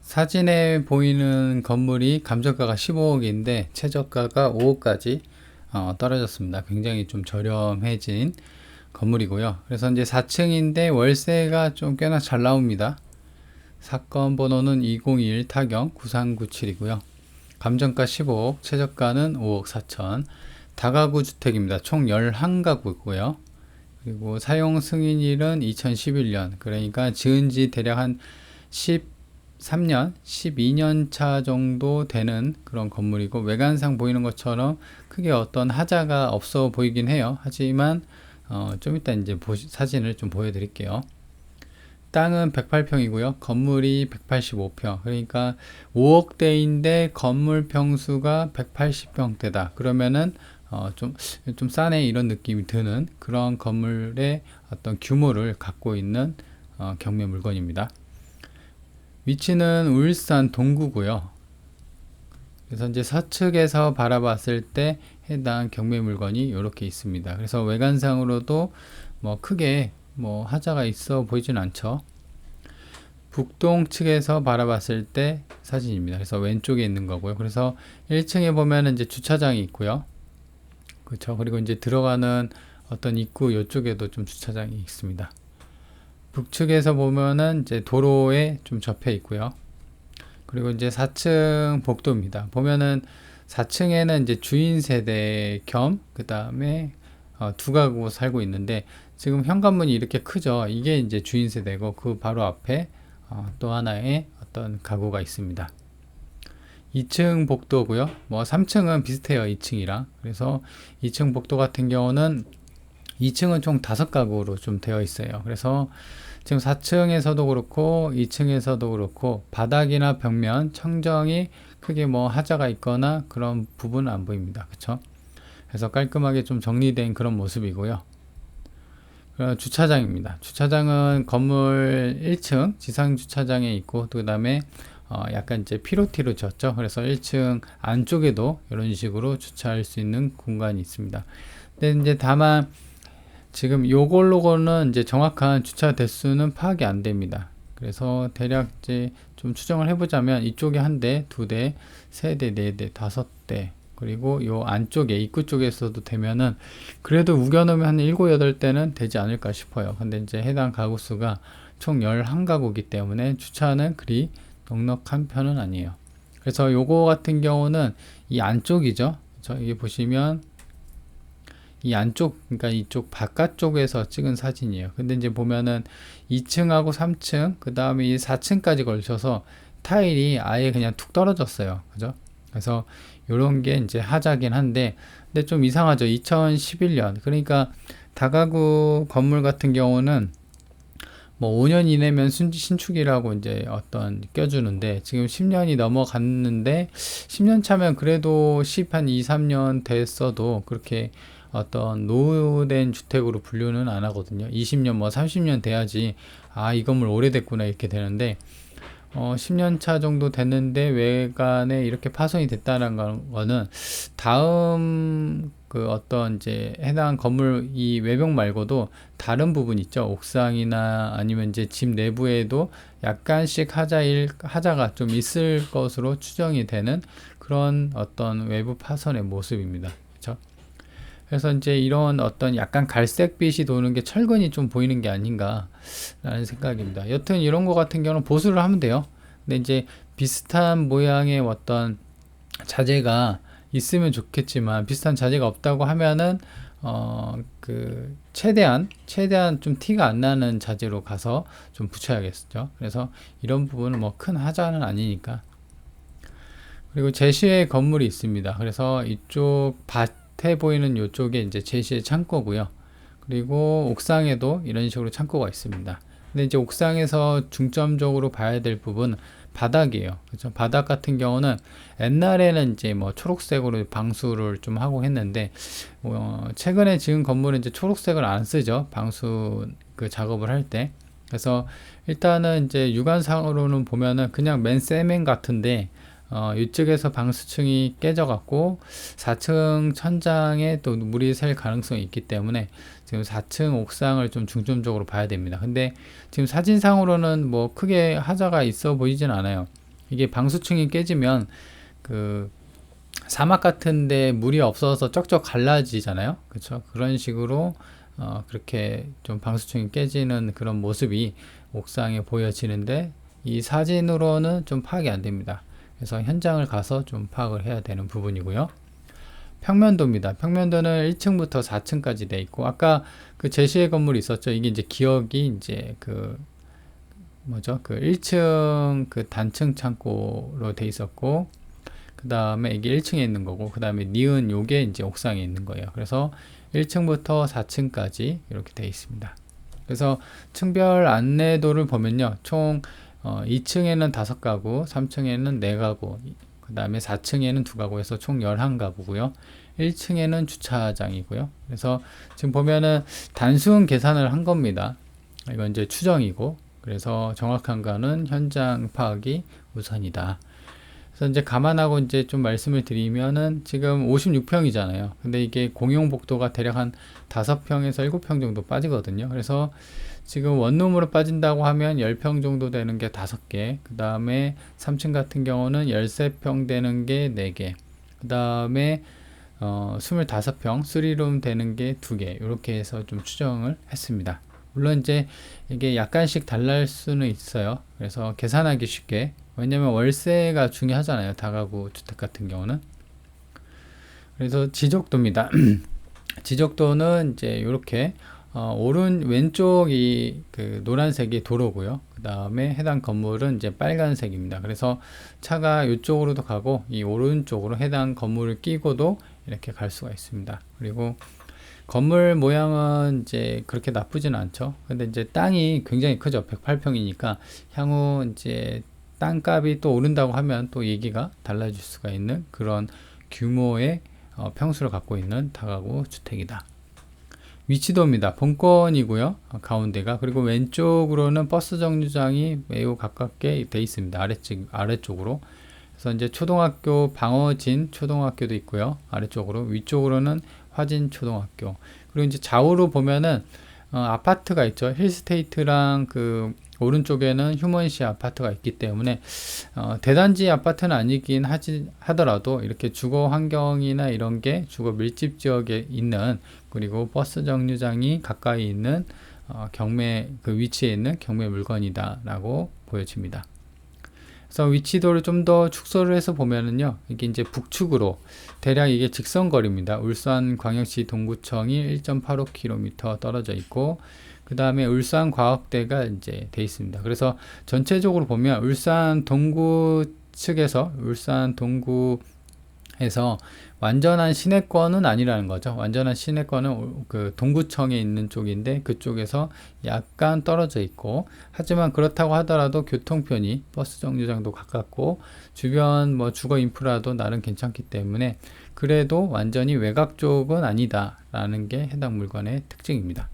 사진에 보이는 건물이 감정가가 15억인데 최저가가 5억까지 떨어졌습니다. 굉장히 좀 저렴해진 건물이고요. 그래서 이제 4층인데 월세가 좀 꽤나 잘 나옵니다. 사건 번호는 2021 타경 9397이고요. 감정가 15억, 최저가는 5억 4천. 다가구 주택입니다. 총 11가구고요. 그리고 사용 승인일은 2011년. 그러니까 지은 지 대략 한 13년, 12년 차 정도 되는 그런 건물이고, 외관상 보이는 것처럼 크게 어떤 하자가 없어 보이긴 해요. 하지만 좀 이따 이제 사진을 좀 보여드릴게요. 땅은 108평이고요. 건물이 185평. 그러니까 5억대인데 건물 평수가 180평대다. 그러면은 좀 싸네 이런 느낌이 드는 그런 건물의 어떤 규모를 갖고 있는 경매 물건입니다. 위치는 울산 동구고요. 그래서 이제 서측에서 바라봤을 때 해당 경매 물건이 이렇게 있습니다. 그래서 외관상으로도 뭐 크게 뭐 하자가 있어 보이진 않죠. 북동 측에서 바라봤을 때 사진입니다. 그래서 왼쪽에 있는 거고요. 그래서 1층에 보면 이제 주차장이 있고요. 그렇죠. 그리고 이제 들어가는 어떤 입구 이쪽에도 좀 주차장이 있습니다. 북측에서 보면은 이제 도로에 좀 접해 있고요. 그리고 이제 4층 복도입니다. 보면은 4층에는 이제 주인 세대 겸 그 다음에 두 가구 살고 있는데 지금 현관문이 이렇게 크죠. 이게 이제 주인 세대고 그 바로 앞에 또 하나의 어떤 가구가 있습니다. 2층 복도고요. 뭐 3층은 비슷해요. 2층이랑. 그래서 2층 복도 같은 경우는 2층은 총 5가구로 좀 되어 있어요. 그래서 지금 4층에서도 그렇고 2층에서도 그렇고 바닥이나 벽면, 청정이 크게 뭐 하자가 있거나 그런 부분은 안 보입니다. 그쵸? 그래서 깔끔하게 좀 정리된 그런 모습이고요. 주차장입니다. 주차장은 건물 1층 지상 주차장에 있고 그 다음에 약간 이제 피로티로 졌죠. 그래서 1층 안쪽에도 이런 식으로 주차할 수 있는 공간이 있습니다. 근데 이제 다만 지금 요걸로는 이제 정확한 주차 대수는 파악이 안 됩니다. 그래서 대략 이제 좀 추정을 해보자면 이쪽에 한 대, 두 대, 세 대, 네 대, 다섯 대, 그리고 요 안쪽에 입구 쪽에서도 되면은 그래도 우겨놓으면 한 7, 8대는 되지 않을까 싶어요. 근데 이제 해당 가구 수가 총 11가구이기 때문에 주차는 그리 넉넉한 편은 아니에요. 그래서 요거 같은 경우는 이 안쪽이죠. 이게 보시면 이 안쪽, 그러니까 이쪽 바깥쪽에서 찍은 사진이에요. 근데 이제 보면은 2층하고 3층, 그 다음에 이 4층까지 걸쳐서 타일이 아예 그냥 툭 떨어졌어요. 그죠? 그래서 요런 게 이제 하자긴 한데, 근데 좀 이상하죠. 2011년. 그러니까 다가구 건물 같은 경우는 뭐 5년 이내면 신축이라고 이제 어떤 껴주는데 지금 10년이 넘어갔는데 10년 차면 그래도 10 한 2, 3년 됐어도 그렇게 어떤 노후된 주택으로 분류는 안 하거든요. 20년 뭐 30년 돼야지 이 건물 오래됐구나 이렇게 되는데 10년 차 정도 됐는데 외관에 이렇게 파손이 됐다는 거는 다음 그 어떤 이제 해당 건물 이 외벽 말고도 다른 부분 있죠. 옥상이나 아니면 이제 집 내부에도 약간씩 하자가 좀 있을 것으로 추정이 되는 그런 어떤 외부 파손의 모습입니다. 그렇죠? 그래서 이제 이런 어떤 약간 갈색빛이 도는 게 철근이 좀 보이는 게 아닌가라는 생각입니다. 여튼 이런 거 같은 경우는 보수를 하면 돼요. 근데 이제 비슷한 모양의 어떤 자재가 있으면 좋겠지만 비슷한 자재가 없다고 하면은 그 최대한 좀 티가 안 나는 자재로 가서 좀 붙여야겠죠. 그래서 이런 부분은 뭐 큰 하자는 아니니까. 그리고 제시의 건물이 있습니다. 그래서 이쪽 밭에 보이는 이쪽에 이제 제시의 창고고요. 그리고 옥상에도 이런 식으로 창고가 있습니다. 근데 이제 옥상에서 중점적으로 봐야 될 부분 바닥이에요. 그렇죠? 바닥 같은 경우는 옛날에는 이제 뭐 초록색으로 방수를 좀 하고 했는데 최근에 지은 건물은 이제 초록색을 안 쓰죠. 방수 그 작업을 할 때. 그래서 일단은 이제 육안상으로는 보면은 그냥 맨 세멘 같은데 이쪽에서 방수층이 깨져갖고 4층 천장에 또 물이 셀 가능성이 있기 때문에 지금 4층 옥상을 좀 중점적으로 봐야 됩니다. 근데 지금 사진상으로는 뭐 크게 하자가 있어 보이진 않아요. 이게 방수층이 깨지면 그 사막 같은데 물이 없어서 쩍쩍 갈라지잖아요. 그렇죠? 그런 식으로 그렇게 좀 방수층이 깨지는 그런 모습이 옥상에 보여지는데 이 사진으로는 좀 파악이 안 됩니다. 그래서 현장을 가서 좀 파악을 해야 되는 부분이고요. 평면도입니다. 평면도는 1층부터 4층까지 돼 있고, 아까 그 제시의 건물이 있었죠. 이게 이제 기억이 이제 그 뭐죠? 그 1층 그 단층 창고로 돼 있었고, 그 다음에 이게 1층에 있는 거고, 그 다음에 니은 요게 이제 옥상에 있는 거예요. 그래서 1층부터 4층까지 이렇게 돼 있습니다. 그래서 층별 안내도를 보면요, 총 2층에는 5가구, 3층에는 4가구, 그 다음에 4층에는 2가구 해서 총 11가구고요. 1층에는 주차장이고요. 그래서 지금 보면은 단순 계산을 한 겁니다. 이건 이제 추정이고, 그래서 정확한 거는 현장 파악이 우선이다. 그래서 이제 감안하고 이제 좀 말씀을 드리면은 지금 56평이잖아요. 근데 이게 공용 복도가 대략 한 5평에서 7평 정도 빠지거든요. 그래서 지금 원룸으로 빠진다고 하면 10평 정도 되는 게 5개, 그 다음에 3층 같은 경우는 13평 되는 게 4개, 그 다음에 25평 3룸 되는 게 2개, 이렇게 해서 좀 추정을 했습니다. 물론 이제 이게 약간씩 달랄 수는 있어요. 그래서 계산하기 쉽게, 왜냐면 월세가 중요하잖아요, 다가구 주택 같은 경우는. 그래서 지적도입니다. 지적도는 이제 이렇게 왼쪽이 그 노란색이 도로고요. 그 다음에 해당 건물은 이제 빨간색입니다. 그래서 차가 이쪽으로도 가고 이 오른쪽으로 해당 건물을 끼고도 이렇게 갈 수가 있습니다. 그리고 건물 모양은 이제 그렇게 나쁘진 않죠. 근데 이제 땅이 굉장히 크죠. 108평이니까 향후 이제 땅값이 또 오른다고 하면 또 얘기가 달라질 수가 있는 그런 규모의 평수를 갖고 있는 다가구 주택이다. 위치도입니다. 본권이고요. 가운데가. 그리고 왼쪽으로는 버스 정류장이 매우 가깝게 돼 있습니다. 아래쪽으로. 그래서 이제 초등학교 방어진 초등학교도 있고요. 아래쪽으로. 위쪽으로는 화진 초등학교. 그리고 이제 좌우로 보면은 아파트가 있죠. 힐스테이트랑 그 오른쪽에는 휴먼시 아파트가 있기 때문에 대단지 아파트는 아니긴 하더라도 이렇게 주거 환경이나 이런 게 주거 밀집 지역에 있는, 그리고 버스 정류장이 가까이 있는 경매 그 위치에 있는 경매 물건이다 라고 보여집니다. 그래서 위치도를 좀 더 축소를 해서 보면은요, 이게 이제 북측으로 대략 이게 직선거리입니다. 울산광역시 동구청이 1.85km 떨어져 있고, 그 다음에 울산과학대가 이제 돼 있습니다. 그래서 전체적으로 보면 울산 동구 측에서, 울산 동구에서 완전한 시내권은 아니라는 거죠. 완전한 시내권은 그 동구청에 있는 쪽인데 그쪽에서 약간 떨어져 있고, 하지만 그렇다고 하더라도 교통편이 버스 정류장도 가깝고 주변 뭐 주거 인프라도 나름 괜찮기 때문에 그래도 완전히 외곽 쪽은 아니다라는 게 해당 물건의 특징입니다.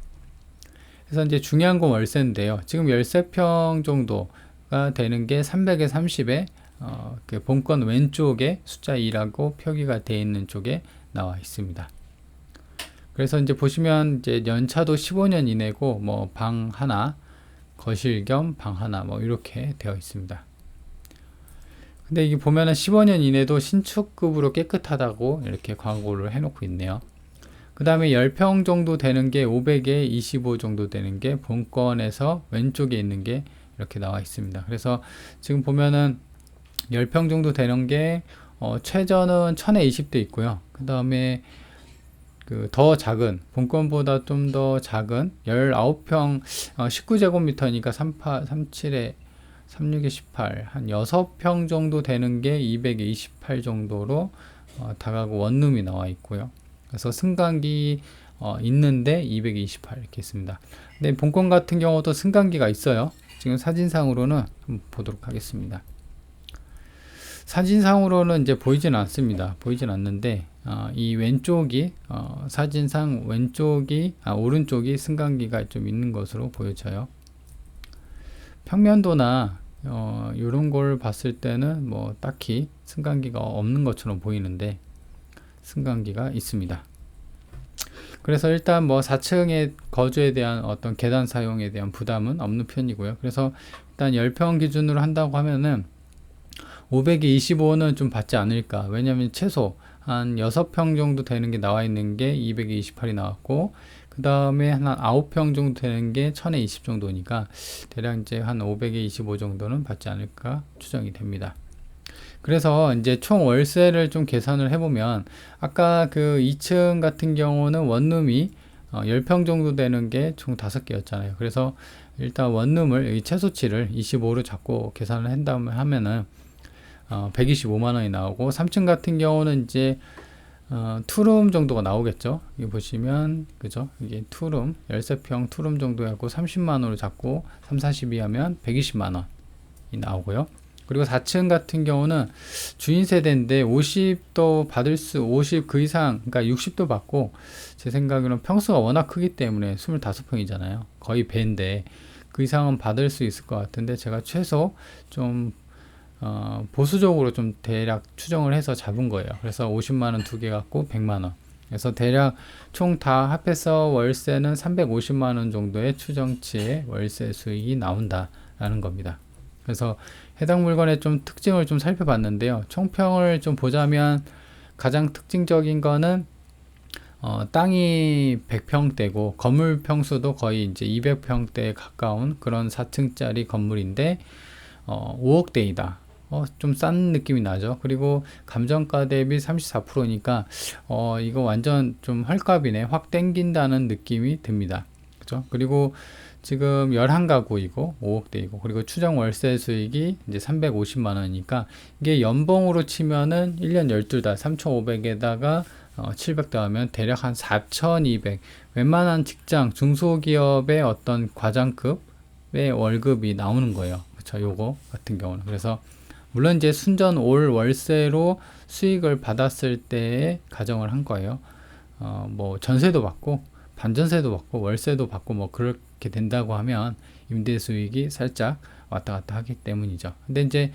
그래서 이제 중요한 건 월세인데요. 지금 13평 정도가 되는 게 300에 30에 그 본권 왼쪽에 숫자 2라고 표기가 되어 있는 쪽에 나와 있습니다. 그래서 이제 보시면 이제 연차도 15년 이내고 뭐 방 하나, 거실 겸 방 하나 뭐 이렇게 되어 있습니다. 근데 이게 보면은 15년 이내도 신축급으로 깨끗하다고 이렇게 광고를 해놓고 있네요. 그 다음에 10평 정도 되는 게 500에 25 정도 되는 게 본권에서 왼쪽에 있는 게 이렇게 나와 있습니다. 그래서 지금 보면은 10평 정도 되는 게 최저는 1000에 20도 있고요. 그 다음에 그 더 작은, 본권보다 좀 더 작은 19평 19제곱미터니까 37에 36에 18, 한 6평 정도 되는 게 200에 28 정도로 다가구 원룸이 나와 있고요. 그래서 승강기 있는데 228 이렇게 있습니다. 근데 본권 같은 경우도 승강기가 있어요. 지금 사진상으로는 한번 보도록 하겠습니다. 사진상으로는 이제 보이진 않습니다. 보이진 않는데 이 왼쪽이 사진상 왼쪽이 오른쪽이 승강기가 좀 있는 것으로 보여져요. 평면도나 이런 걸 봤을 때는 뭐 딱히 승강기가 없는 것처럼 보이는데 승강기가 있습니다. 그래서 일단 뭐 4층의 거주에 대한 어떤 계단 사용에 대한 부담은 없는 편이고요. 그래서 일단 10평 기준으로 한다고 하면은 500에 25는 좀 받지 않을까. 왜냐면 최소 한 6평 정도 되는 게 나와 있는 게 200에 28이 나왔고, 그 다음에 한 9평 정도 되는 게 1000에 20 정도니까 대략 이제 한 500에 25 정도는 받지 않을까 추정이 됩니다. 그래서 이제 총 월세를 좀 계산을 해보면, 아까 그 2층 같은 경우는 원룸이 10평 정도 되는 게 총 5개였잖아요. 그래서 일단 원룸을 이 최소치를 25로 잡고 계산을 한다면 하면은 125만원이 나오고, 3층 같은 경우는 이제 투룸 정도가 나오겠죠. 여기 보시면 그죠? 이게 투룸 13평 투룸 정도 하고 30만원으로 잡고 3, 42 하면 120만원이 나오고요. 그리고 4층 같은 경우는 주인 세대인데 50도 받을 50 그 이상, 그러니까 60도 받고, 제 생각에는 평수가 워낙 크기 때문에 25평이잖아요. 거의 배인데 그 이상은 받을 수 있을 것 같은데, 제가 최소 좀 보수적으로 좀 대략 추정을 해서 잡은 거예요. 그래서 50만원 두 개 갖고 100만원. 그래서 대략 총 다 합해서 월세는 350만원 정도의 추정치의 월세 수익이 나온다라는 겁니다. 그래서 해당 물건의 좀 특징을 좀 살펴봤는데요. 총평을 좀 보자면 가장 특징적인 거는 땅이 100평대고 건물 평수도 거의 이제 200평대에 가까운 그런 4층짜리 건물인데 5억대이다. 좀 싼 느낌이 나죠. 그리고 감정가 대비 34%니까 이거 완전 좀 헐값이네, 확 땡긴다는 느낌이 듭니다. 그죠? 그리고 지금 11가구이고 5억대이고, 그리고 추정 월세 수익이 이제 350만원이니까 이게 연봉으로 치면은 1년 12달 3,500에다가 700 더하면 대략 한 4,200, 웬만한 직장 중소기업의 어떤 과장급의 월급이 나오는 거예요. 그쵸? 요거 같은 경우는. 그래서 물론 이제 순전 올 월세로 수익을 받았을 때에 가정을 한 거예요. 뭐 전세도 받고 반전세도 받고 월세도 받고 뭐 그렇게 된다고 하면 임대 수익이 살짝 왔다 갔다 하기 때문이죠. 근데 이제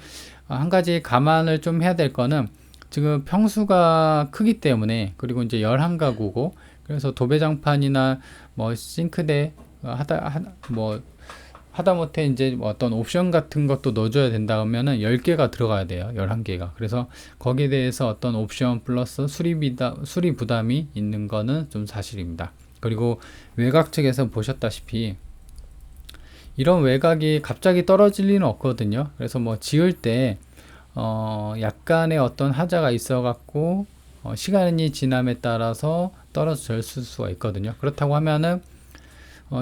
한 가지 감안을 좀 해야 될 거는, 지금 평수가 크기 때문에, 그리고 이제 11가구고, 그래서 도배장판이나 뭐 싱크대 하다못해 이제 뭐 어떤 옵션 같은 것도 넣어줘야 된다 하면은 10개가 들어가야 돼요. 11개가. 그래서 거기에 대해서 어떤 옵션 플러스 수리 부담이 있는 거는 좀 사실입니다. 그리고 외곽 측에서 보셨다시피 이런 외곽이 갑자기 떨어질 리는 없거든요. 그래서 뭐 지을 때 약간의 어떤 하자가 있어 갖고 시간이 지남에 따라서 떨어질 수가 있거든요. 그렇다고 하면은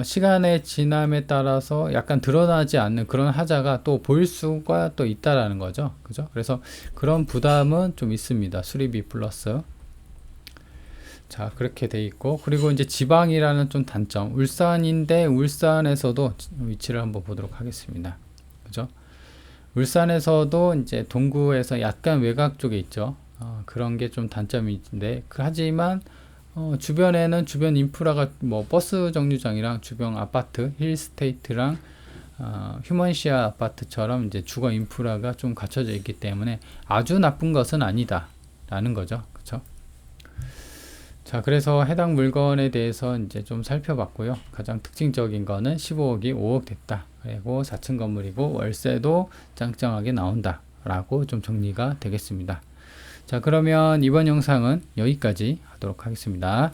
시간의 지남에 따라서 약간 드러나지 않는 그런 하자가 또 보일 수가 또 있다라는 거죠. 그죠? 그래서 그런 부담은 좀 있습니다. 수리비 플러스. 자, 그렇게 돼 있고, 그리고 이제 지방이라는 좀 단점. 울산인데 울산에서도 위치를 한번 보도록 하겠습니다. 그죠? 울산에서도 이제 동구에서 약간 외곽 쪽에 있죠. 그런 게 좀 단점인데, 하지만 주변에는 주변 인프라가 뭐 버스 정류장이랑 주변 아파트, 힐스테이트랑 휴먼시아 아파트처럼 이제 주거 인프라가 좀 갖춰져 있기 때문에 아주 나쁜 것은 아니다 라는 거죠. 그쵸? 자, 그래서 해당 물건에 대해서 이제 좀 살펴봤고요. 가장 특징적인 거는 15억이 5억 됐다. 그리고 4층 건물이고 월세도 짱짱하게 나온다 라고 좀 정리가 되겠습니다. 자, 그러면 이번 영상은 여기까지 하도록 하겠습니다.